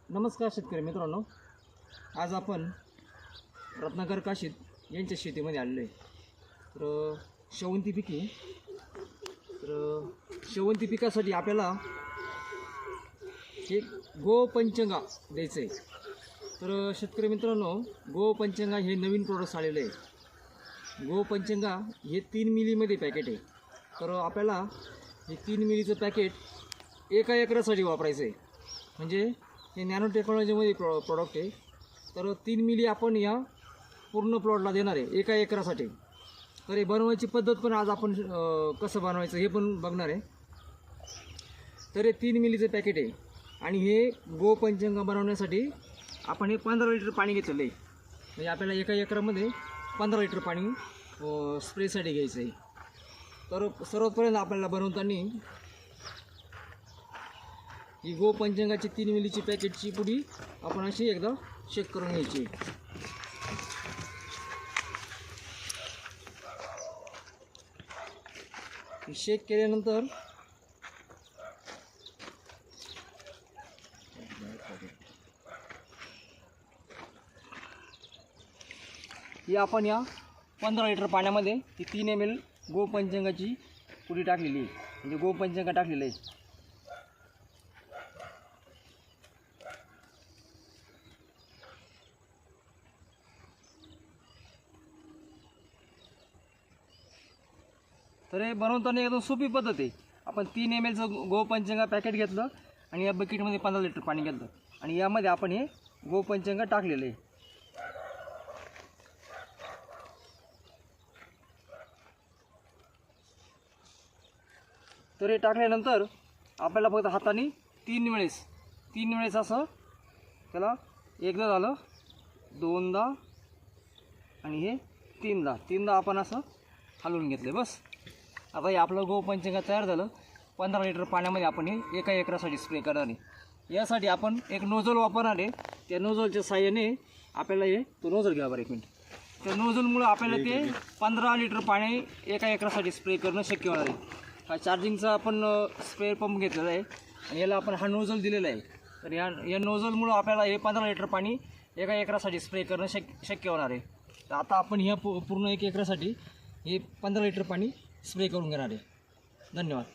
नमस्कार शेतकरी मित्रांनो, आज आपण रत्नाकर काशीद यांच्या शेतीमध्ये आलेलो आहे. तर शेवंती पिके, तर शेवंती पिकासाठी आपल्याला एक गोपंचंगा द्यायचं आहे. तर शेतकरी मित्रांनो, गोपंचंगा हे नवीन प्रोडक्ट्स आलेलं आहे. गोपंचंगा हे 3 मिलीमध्ये पॅकेट आहे. तर आपल्याला हे 3 मिलीचं पॅकेट एका एकरासाठी वापरायचं आहे. म्हणजे हे नॅनो टेक्नॉलॉजीमध्ये प्रॉडक्ट आहे. तर 3 मिली आपण या पूर्ण प्लॉटला देणार आहे एका एकरासाठी. तर हे बनवायची पद्धत पण आज आपण कसं बनवायचं हे पण बघणार आहे. तर हे 3 मिलीचं पॅकेट आहे आणि हे गोपंचंगा बनवण्यासाठी आपण हे 15 लिटर पाणी घेतलेलं आहे. म्हणजे आपल्याला एका एकरामध्ये 15 लिटर पाणी स्प्रेसाठी घ्यायचं आहे. तर सर्वात आपल्याला बनवताना ही गोपंचंगाची 3 मिलीची पॅकेटची पुडी आपण अशी एकदा चेक करून घ्यायची. शेक केल्यानंतर ही आपण या 15 लिटर पाण्यामध्ये ही 3 ml गोपंचंगाची पुडी टाकलेली आहे. म्हणजे गोपंचंगा टाकलेलं आहे. तर हे बनवताना एकदम सोपी पद्धत आहे. आपण 3 mlचं गोपंचंगा पॅकेट घेतलं आणि या बकेटमध्ये 15 लिटर पाणी घेतलं आणि यामध्ये आपण हे गोपंचंगा टाकलेलं आहे. तर हे टाकल्यानंतर आपल्याला फक्त हाताने 3 वेळेस असं त्याला एकदा झालं, दोनदा आणि हे तीनदा आपण असं हलवून घेतलं. बस. आता हे आपलं गोपंचंगा तयार झालं. 15 लिटर पाण्यामध्ये आपण हे एका एकरासाठी स्प्रे करणार आहे. यासाठी आपण एक नोझल वापरणार आहे. त्या नोझलच्या साहाय्याने आपल्याला हे तो नोझल घ्या बरं एक मिनिट. त्या नोझलमुळं आपल्याला ते 15 लिटर पाणी एका एकरासाठी स्प्रे करणं शक्य होणार आहे. हा चार्जिंगचा आपण स्प्रे पंप घेतलेला आहे आणि याला आपण हा नोझल दिलेला आहे. तर या नोझलमुळं आपल्याला हे 15 लिटर पाणी एका एकरासाठी स्प्रे करणं शक्य होणार आहे. तर आता आपण ह्या पूर्ण एक एकरासाठी हे 15 लिटर पाणी स्प्रे करून घेणार आहे. धन्यवाद.